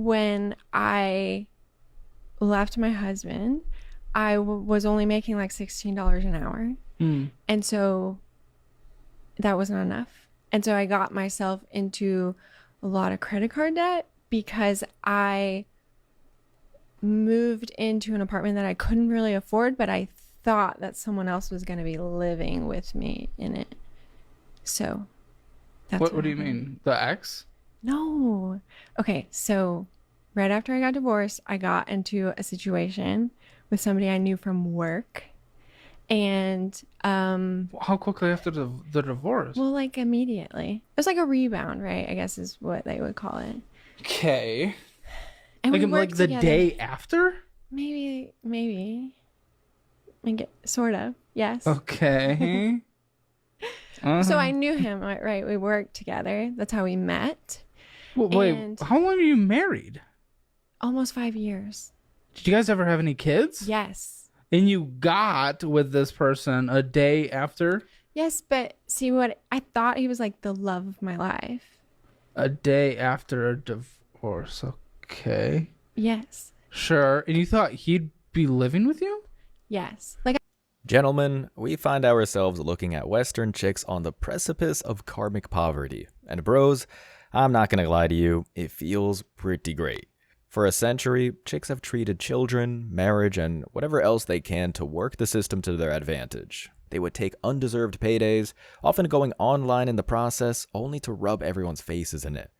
When I left my husband, I was only making like $16 an hour. And so that wasn't enough. And so I got myself into a lot of credit card debt because I moved into an apartment that I couldn't really afford, but I thought that someone else was going to be living with me in it. So that's what do you mean? The ex? No. Okay, so right after I got divorced, I got into a situation with somebody I knew from work. And how quickly after the divorce? Well, like immediately. It was like a rebound, right? I guess is what they would call it. Okay. And we like the together. Day after? Maybe. Sort of. Yes. Okay. So I knew him, right? We worked together. That's how we met. Well, wait, how long were you married? Almost 5 years. Did you guys ever have any kids? Yes. And you got with this person a day after? Yes, but see what I thought he was like the love of my life. A day after a divorce. Okay. Yes. Sure. And you thought he'd be living with you? Yes. Gentlemen, we find ourselves looking at Western chicks on the precipice of karmic poverty. And bros, I'm not gonna lie to you, it feels pretty great. For a century, chicks have treated children, marriage, and whatever else they can to work the system to their advantage. They would take undeserved paydays, often going online in the process, only to rub everyone's faces in it.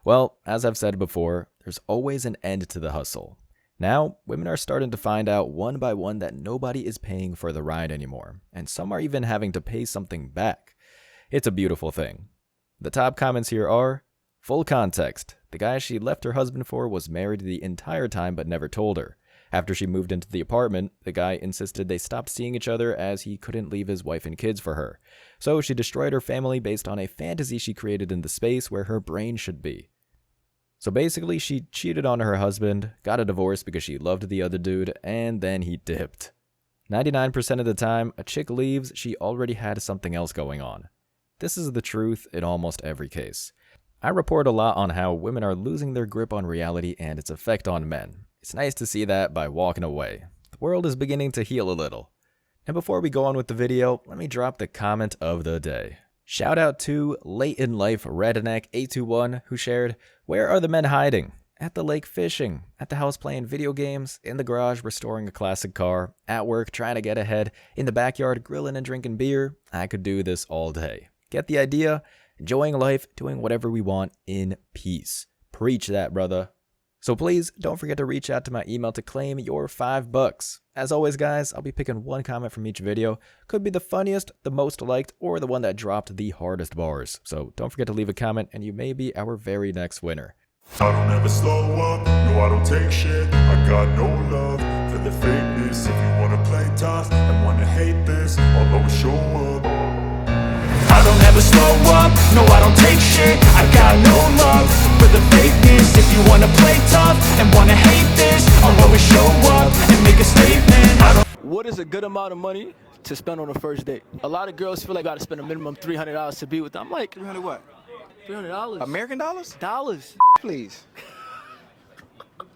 Well, as I've said before, there's always an end to the hustle. Now, women are starting to find out one by one that nobody is paying for the ride anymore, and some are even having to pay something back. It's a beautiful thing. The top comments here are, full context, the guy she left her husband for was married the entire time but never told her. After she moved into the apartment, the guy insisted they stopped seeing each other as he couldn't leave his wife and kids for her. So she destroyed her family based on a fantasy she created in the space where her brain should be. So basically, she cheated on her husband, got a divorce because she loved the other dude, and then he dipped. 99% of the time, a chick leaves, she already had something else going on. This is the truth in almost every case. I report a lot on how women are losing their grip on reality and its effect on men. It's nice to see that by walking away. The world is beginning to heal a little. And before we go on with the video, let me drop the comment of the day. Shout out to Late in Life Redneck 821 who shared, "Where are the men hiding? At the lake fishing, at the house playing video games, in the garage restoring a classic car, at work trying to get ahead, in the backyard grilling and drinking beer. I could do this all day." Get the idea? Enjoying life, doing whatever we want in peace. Preach that, brother. So please don't forget to reach out to my email to claim your $5. As always, guys, I'll be picking one comment from each video. Could be the funniest, the most liked, or the one that dropped the hardest bars. So don't forget to leave a comment and you may be our very next winner. I don't ever slow up, no I don't take shit. I got no love for the fakeness. If you wanna play tough and wanna hate this, I'll always show up. I don't ever slow up, no I don't take shit. I got no love for the fakeness. If you wanna play tough and wanna hate this, I'll always show up and make a statement. What is a good amount of money to spend on a first date? A lot of girls feel like I gotta spend a minimum $300 to be with them. I'm like, 300 what? $300. American dollars? Dollars. Please.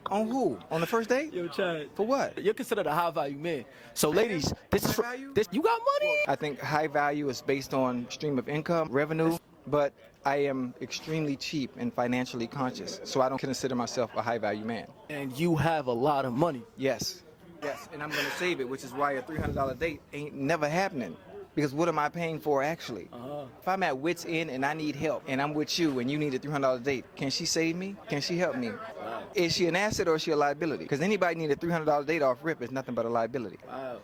On who? On the first date? Yo, Chad. For what? You're considered a high value man. So ladies, this is for, value? this. You got money? I think high value is based on stream of income, revenue, but I am extremely cheap and financially conscious, so I don't consider myself a high value man. And you have a lot of money. Yes. Yes, and I'm gonna save it, which is why a $300 date ain't never happening. Because what am I paying for actually? If I'm at wit's end and I need help and I'm with you and you need a $300 date, can she save me? Can she help me? Is she an asset or is she a liability? Because anybody need a $300 date off rip is nothing but a liability.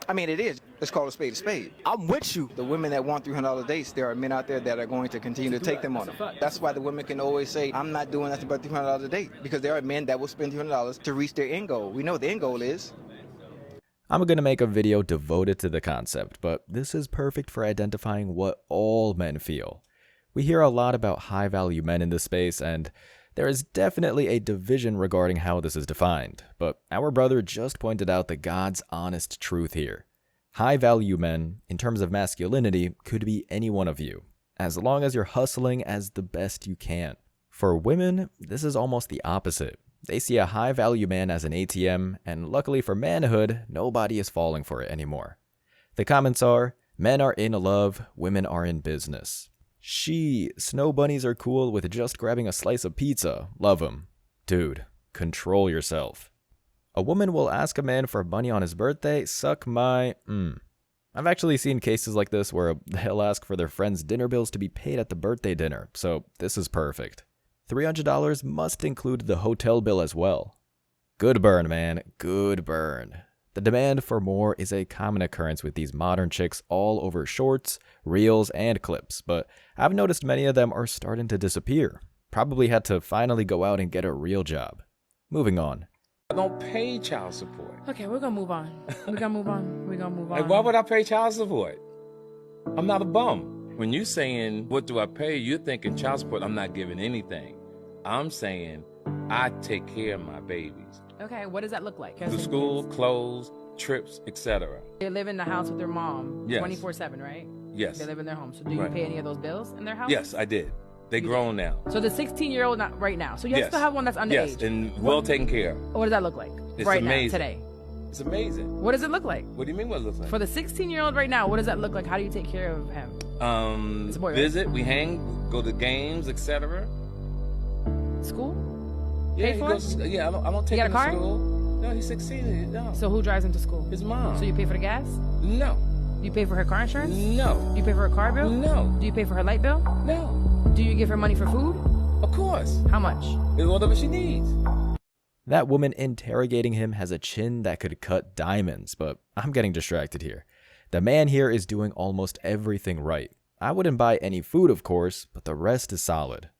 I mean, it is. Let's call a spade a spade. I'm with you. The women that want $300 dates, there are men out there that are going to continue to take them on them. That's why the women can always say, I'm not doing nothing but $300 a date. Because there are men that will spend $300 to reach their end goal. We know what the end goal is. I'm going to make a video devoted to the concept, but this is perfect for identifying what all men feel. We hear a lot about high-value men in this space, and there is definitely a division regarding how this is defined, but our brother just pointed out the God's honest truth here. High-value men, in terms of masculinity, could be any one of you, as long as you're hustling as the best you can. For women, this is almost the opposite. They see a high-value man as an ATM, and luckily for manhood, nobody is falling for it anymore. The comments are, men are in love, women are in business. Snow bunnies are cool with just grabbing a slice of pizza. Love them. Dude, control yourself. A woman will ask a man for money on his birthday, suck my... I've actually seen cases like this where they'll ask for their friends' dinner bills to be paid at the birthday dinner, so this is perfect. $300 must include the hotel bill as well. Good burn, man. Good burn. The demand for more is a common occurrence with these modern chicks all over shorts, reels, and clips, but I've noticed many of them are starting to disappear. Probably had to finally go out and get a real job. Moving on. I don't pay child support. Okay, we're gonna move on. We're gonna move on. We're gonna move on. Like, why would I pay child support? I'm not a bum. When you're saying, what do I pay? You're thinking child support, I'm not giving anything. I'm saying, I take care of my babies. Okay, what does that look like? Through school, clothes, trips, etc. They live in the house with their mom Yes. 24/7, right? Yes. They live in their home. So do you Right. pay any of those bills in their house? Yes, I did. They grown now. So the 16-year-old not right now. So you Yes. still have one that's underage. Yes, and well taken care of. What does that look like It's right amazing. now, today? It's amazing. What does it look like? What do you mean what it looks like? For the 16-year-old right now, what does that look like? How do you take care of him? It's a boy, right? Visit, we hang, go to games, etc. School? Yeah, Pay he for goes. it? Yeah, I don't take got him a car? to school. No, he's 16. No. So who drives him to school? His mom. So you pay for the gas? No. You pay for her car insurance? No. Do you pay for her car bill? No. Do you pay for her light bill? No. Do you give her money for food? Of course. How much? It's whatever she needs. That woman interrogating him has a chin that could cut diamonds, but I'm getting distracted here. The man here is doing almost everything right. I wouldn't buy any food, of course, but the rest is solid.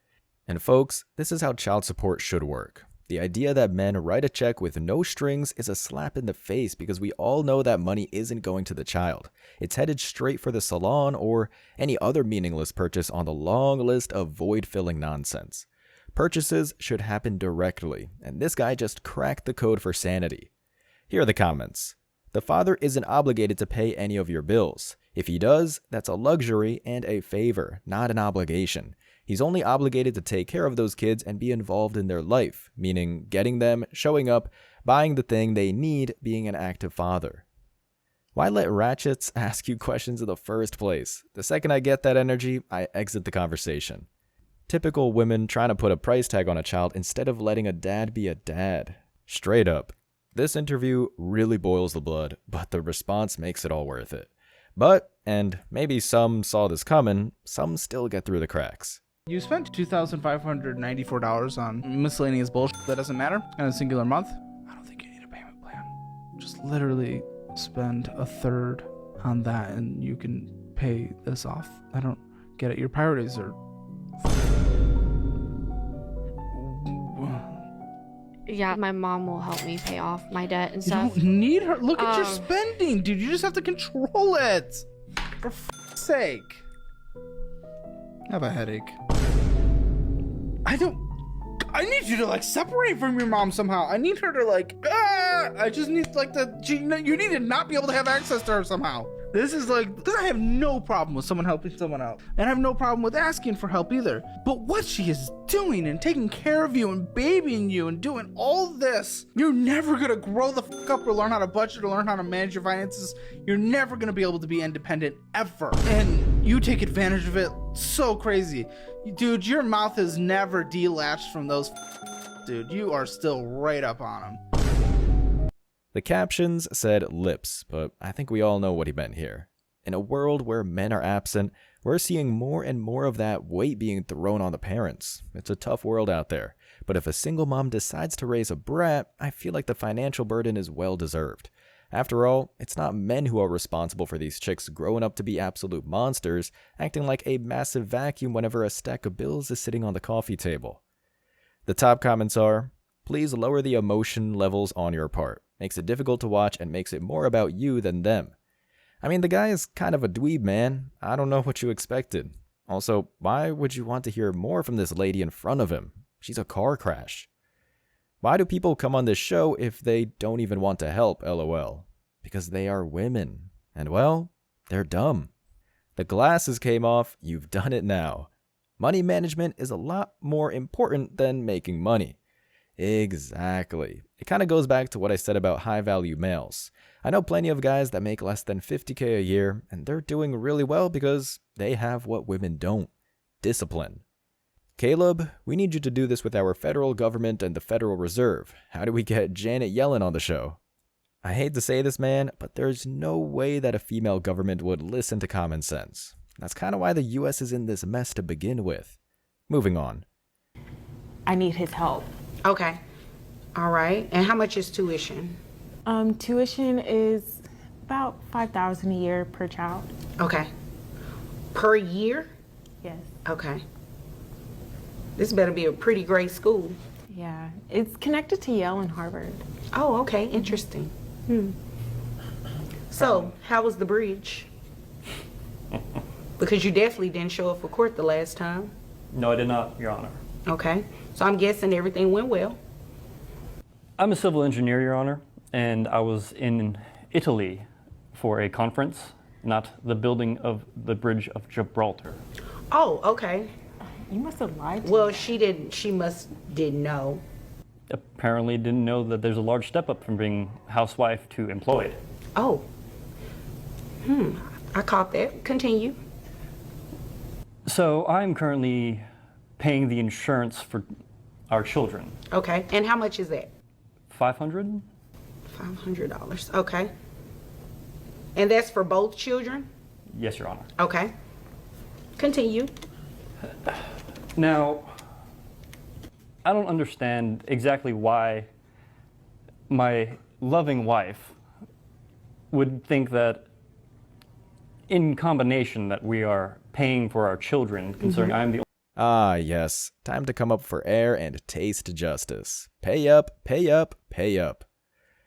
And folks, this is how child support should work. The idea that men write a check with no strings is a slap in the face because we all know that money isn't going to the child. It's headed straight for the salon or any other meaningless purchase on the long list of void-filling nonsense. Purchases should happen directly, and this guy just cracked the code for sanity. Here are the comments. The father isn't obligated to pay any of your bills. If he does, that's a luxury and a favor, not an obligation. He's only obligated to take care of those kids and be involved in their life, meaning getting them, showing up, buying the thing they need, being an active father. Why let ratchets ask you questions in the first place? The second I get that energy, I exit the conversation. Typical women trying to put a price tag on a child instead of letting a dad be a dad. Straight up. This interview really boils the blood, but the response makes it all worth it. But, and maybe some saw this coming, some still get through the cracks. You spent $2,594 on miscellaneous bullshit that doesn't matter in a singular month. I don't think you need a payment plan. Just literally spend a third on that and you can pay this off. I don't get it. Your priorities are... Yeah, my mom will help me pay off my debt and You stuff. don't need her. Look at your spending, dude. You just have to control it. For f***'s sake. I have a headache. I need you to like separate from your mom somehow. I need her to like, I just need like you need to not be able to have access to her somehow. This is like, I have no problem with someone helping someone out. And I have no problem with asking for help either. But what she is doing and taking care of you and babying you and doing all this, you're never gonna grow the fuck up or learn how to budget or learn how to manage your finances. You're never gonna be able to be independent ever. And you take advantage of it so crazy. Dude, your mouth is never delatched from those dude. You are still right up on them. The captions said lips, but I think we all know what he meant here. In a world where men are absent, we're seeing more and more of that weight being thrown on the parents. It's a tough world out there, but if a single mom decides to raise a brat, I feel like the financial burden is well deserved. After all, it's not men who are responsible for these chicks growing up to be absolute monsters, acting like a massive vacuum whenever a stack of bills is sitting on the coffee table. The top comments are, please lower the emotion levels on your part. Makes it difficult to watch and makes it more about you than them. I mean, the guy is kind of a dweeb, man. I don't know what you expected. Also, why would you want to hear more from this lady in front of him? She's a car crash. Why do people come on this show if they don't even want to help, lol? Because they are women. And well, they're dumb. The glasses came off, you've done it now. Money management is a lot more important than making money. Exactly. It kind of goes back to what I said about high-value males. I know plenty of guys that make less than $50K a year, and they're doing really well because they have what women don't: discipline. Caleb, we need you to do this with our federal government and the Federal Reserve. How do we get Janet Yellen on the show? I hate to say this, man, but there's no way that a female government would listen to common sense. That's kind of why the US is in this mess to begin with. Moving on. I need his help. Okay. All right. And how much is tuition? Tuition is about $5,000 a year per child. Okay. Per year? Yes. Okay. This better be a pretty great school. Yeah, it's connected to Yale and Harvard. Oh, okay. Interesting. So, how was the bridge? Because you definitely didn't show up for court the last time. No, I did not, Your Honor. Okay. So I'm guessing everything went well. I'm a civil engineer, Your Honor, and I was in Italy for a conference, not the building of the Bridge of Gibraltar. Oh, okay. You must have lied to Well, me. she didn't know. Apparently didn't know that there's a large step up from being housewife to employed. Oh. I caught that. Continue. So I'm currently paying the insurance for our children. Okay. And how much is that? $500? $500. Okay. And that's for both children? Yes, Your Honor. Okay. Continue. Now, I don't understand exactly why my loving wife would think that in combination that we are paying for our children, considering I'm the Ah, yes. Time to come up for air and taste justice. Pay up, pay up, pay up.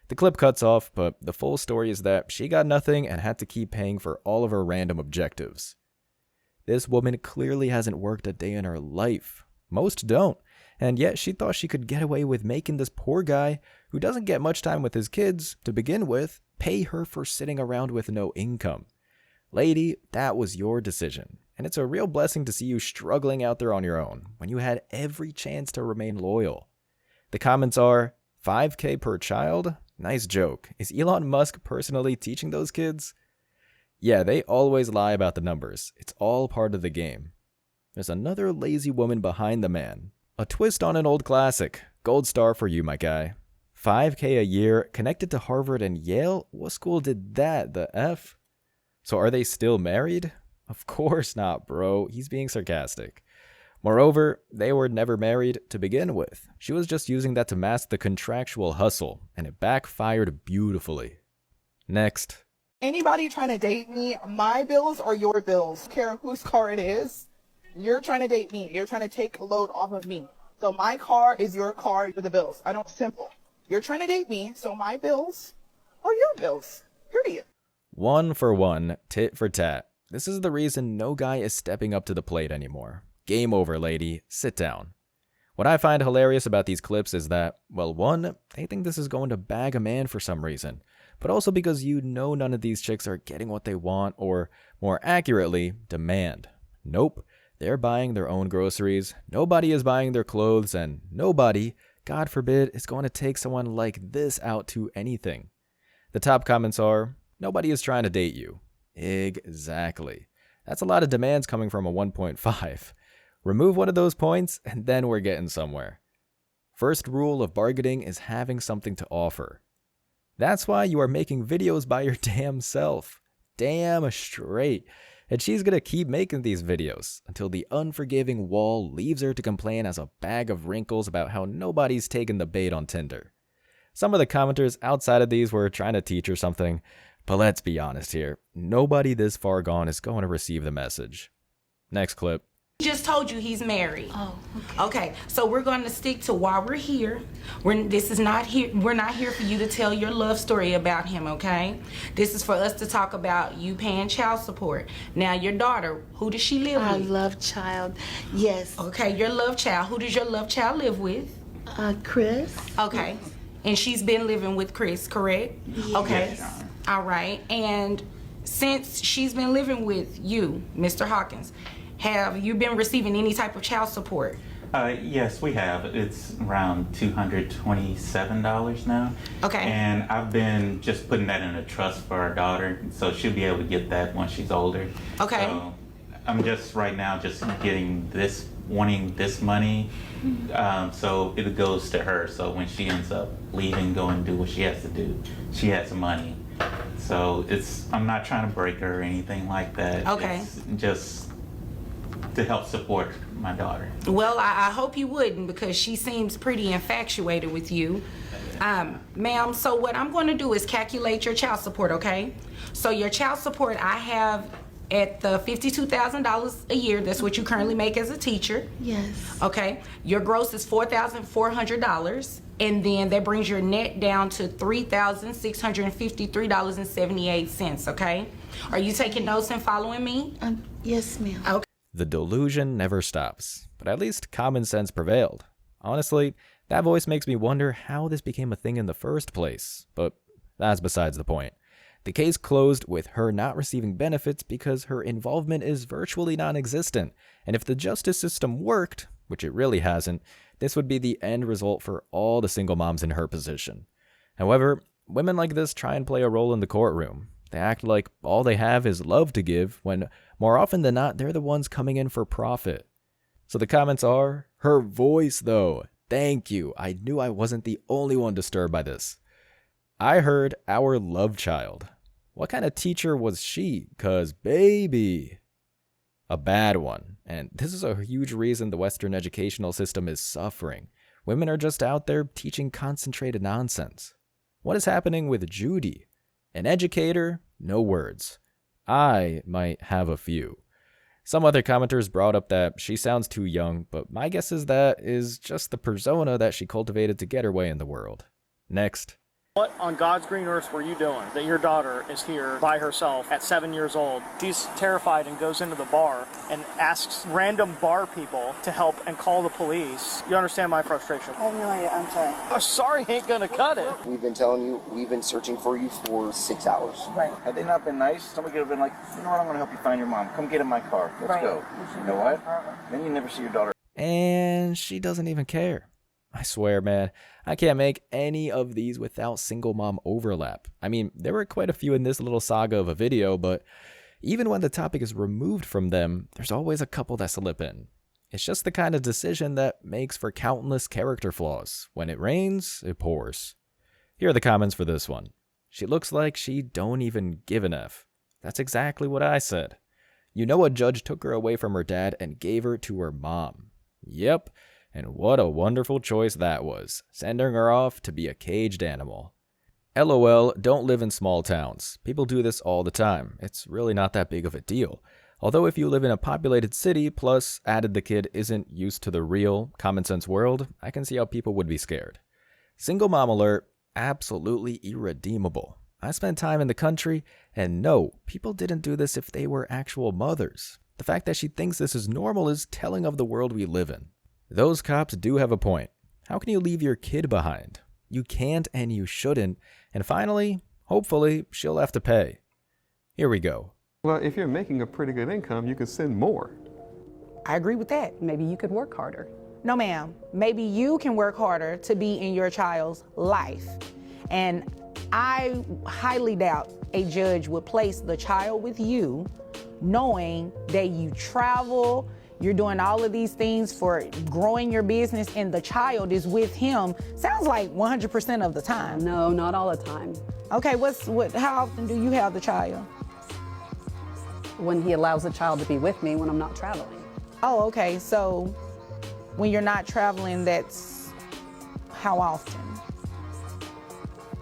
The clip cuts off, but the full story is that she got nothing and had to keep paying for all of her random objectives. This woman clearly hasn't worked a day in her life. Most don't. And yet she thought she could get away with making this poor guy, who doesn't get much time with his kids, to begin with, pay her for sitting around with no income. Lady, that was your decision. And it's a real blessing to see you struggling out there on your own, when you had every chance to remain loyal. The comments are, 5K per child? Nice joke. Is Elon Musk personally teaching those kids? Yeah, they always lie about the numbers. It's all part of the game. There's another lazy woman behind the man. A twist on an old classic. Gold star for you, my guy. 5K a year, connected to Harvard and Yale? What school did that? The F? So are they still married? Of course not, bro. He's being sarcastic. Moreover, they were never married to begin with. She was just using that to mask the contractual hustle, and it backfired beautifully. Next. Anybody trying to date me, my bills are your bills. I don't care whose car it is. You're trying to date me. You're trying to take a load off of me. So my car is your car for the bills. I don't simple. You're trying to date me, so my bills are your bills. Period. 1 for 1, tit for tat. This is the reason no guy is stepping up to the plate anymore. Game over, lady. Sit down. What I find hilarious about these clips is that, well, one, they think this is going to bag a man for some reason, but also because you know none of these chicks are getting what they want, or more accurately, demand. Nope. They're buying their own groceries, nobody is buying their clothes, and nobody, God forbid, is going to take someone like this out to anything. The top comments are, nobody is trying to date you. Exactly. That's a lot of demands coming from a 1.5. Remove one of those points, and then we're getting somewhere. First rule of bargaining is having something to offer. That's why you are making videos by your damn self. Damn straight. And she's gonna keep making these videos until the unforgiving wall leaves her to complain as a bag of wrinkles about how nobody's taken the bait on Tinder. Some of the commenters outside of these were trying to teach her something, but let's be honest here. Nobody this far gone is going to receive the message. Next clip. He just told you he's married. Oh, okay. So we're going to stick to why we're here. We're not here for you to tell your love story about him, okay? This is for us to talk about you paying child support. Now, your daughter, who does she live with? Our love child, yes. Okay, your love child. Who does your love child live with? Chris. Okay. And she's been living with Chris, correct? Yes. Okay. All right. And since she's been living with you, Mr. Hawkins, have you been receiving any type of child support? Yes, we have. It's around $227 now. Okay. And I've been just putting that in a trust for our daughter, so she'll be able to get that once she's older. Okay. So I'm just right now just wanting this money, so it goes to her. So when she ends up leaving, go and do what she has to do, she has the money. So I'm not trying to break her or anything like that. Okay. It's just to help support my daughter. Well, I hope you wouldn't, because she seems pretty infatuated with you. Ma'am, so what I'm going to do is calculate your child support, okay? So your child support I have at the $52,000 a year. That's what you currently make as a teacher. Yes. Okay. Your gross is $4,400. And then that brings your net down to $3,653.78, okay? Are you taking notes and following me? Yes, ma'am. Okay. The delusion never stops, but at least common sense prevailed. Honestly, that voice makes me wonder how this became a thing in the first place, but that's besides the point. The case closed with her not receiving benefits because her involvement is virtually non-existent, and if the justice system worked, which it really hasn't, this would be the end result for all the single moms in her position. However, women like this try and play a role in the courtroom. They act like all they have is love to give, when more often than not, they're the ones coming in for profit. So the comments are, her voice though. Thank you. I knew I wasn't the only one disturbed by this. I heard our love child. What kind of teacher was she? 'Cause baby, a bad one. And this is a huge reason the Western educational system is suffering. Women are just out there teaching concentrated nonsense. What is happening with Judy? An educator? No words. I might have a few. Some other commenters brought up that she sounds too young, but my guess is that is just the persona that she cultivated to get her way in the world. Next. What on God's green earth were you doing that your daughter is here by herself at 7 years old? She's terrified and goes into the bar and asks random bar people to help and call the police. You understand my frustration? I have no idea. I'm sorry. Oh, sorry ain't gonna cut it. We've been telling you, we've been searching for you for 6 hours. Right. Had they not been nice, somebody could have been like, you know what, I'm going to help you find your mom. Come get in my car. Let's go. You know what? Then you never see your daughter. And she doesn't even care. I swear, man, I can't make any of these without single mom overlap. I mean, there were quite a few in this little saga of a video, but even when the topic is removed from them, there's always a couple that slip in. It's just the kind of decision that makes for countless character flaws. When it rains, it pours. Here are the comments for this one. She looks like she don't even give an F. That's exactly what I said. You know, a judge took her away from her dad and gave her to her mom. Yep. And what a wonderful choice that was, sending her off to be a caged animal. LOL, don't live in small towns. People do this all the time. It's really not that big of a deal. Although if you live in a populated city, plus added the kid isn't used to the real, common sense world, I can see how people would be scared. Single mom alert, absolutely irredeemable. I spent time in the country, and no, people didn't do this if they were actual mothers. The fact that she thinks this is normal is telling of the world we live in. Those cops do have a point. How can you leave your kid behind? You can't and you shouldn't. And finally, hopefully, she'll have to pay. Here we go. Well, if you're making a pretty good income, you can send more. I agree with that. Maybe you could work harder. No, ma'am. Maybe you can work harder to be in your child's life. And I highly doubt a judge would place the child with you knowing that you travel, you're doing all of these things for growing your business, and the child is with him. Sounds like 100% of the time. No, not all the time. Okay, how often do you have the child? When he allows the child to be with me when I'm not traveling. Oh, okay. So when you're not traveling, that's how often?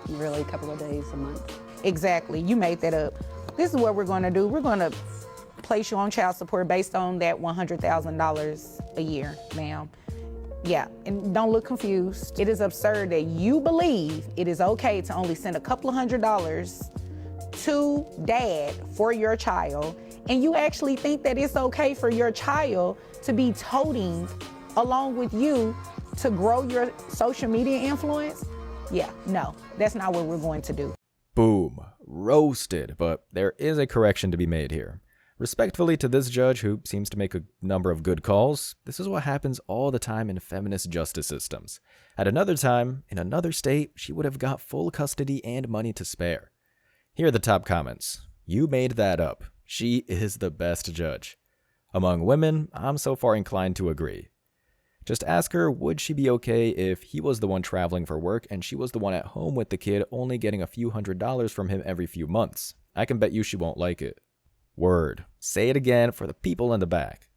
Really, a couple of days a month. Exactly. You made that up. This is what we're going to do. We're going to place you on child support based on that $100,000 a year, ma'am. Yeah, and don't look confused. It is absurd that you believe it is okay to only send a couple of $100s to dad for your child, and you actually think that it's okay for your child to be toting along with you to grow your social media influence? Yeah, no, that's not what we're going to do. Boom. Roasted, but there is a correction to be made here. Respectfully to this judge, who seems to make a number of good calls, this is what happens all the time in feminist justice systems. At another time, in another state, she would have got full custody and money to spare. Here are the top comments. You made that up. She is the best judge. Among women, I'm so far inclined to agree. Just ask her, would she be okay if he was the one traveling for work and she was the one at home with the kid, only getting a few $100s from him every few months? I can bet you she won't like it. Word. Say it again for the people in the back.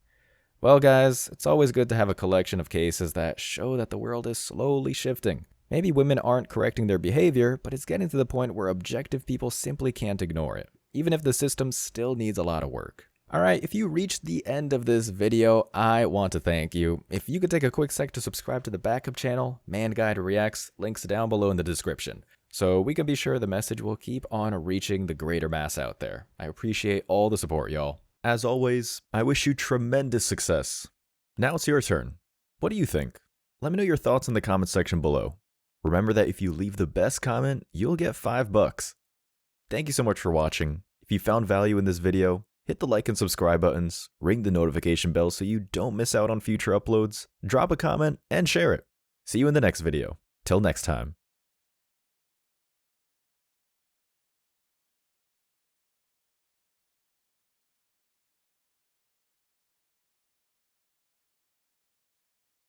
Well, guys, it's always good to have a collection of cases that show that the world is slowly shifting. Maybe women aren't correcting their behavior, but it's getting to the point where objective people simply can't ignore it, even if the system still needs a lot of work. Alright, if you reached the end of this video, I want to thank you. If you could take a quick sec to subscribe to the backup channel, Man Guide Reacts, links down below in the description, so we can be sure the message will keep on reaching the greater mass out there. I appreciate all the support, y'all. As always, I wish you tremendous success. Now it's your turn. What do you think? Let me know your thoughts in the comment section below. Remember that if you leave the best comment, you'll get $5. Thank you so much for watching. If you found value in this video, hit the like and subscribe buttons, ring the notification bell so you don't miss out on future uploads, drop a comment, and share it. See you in the next video. Till next time.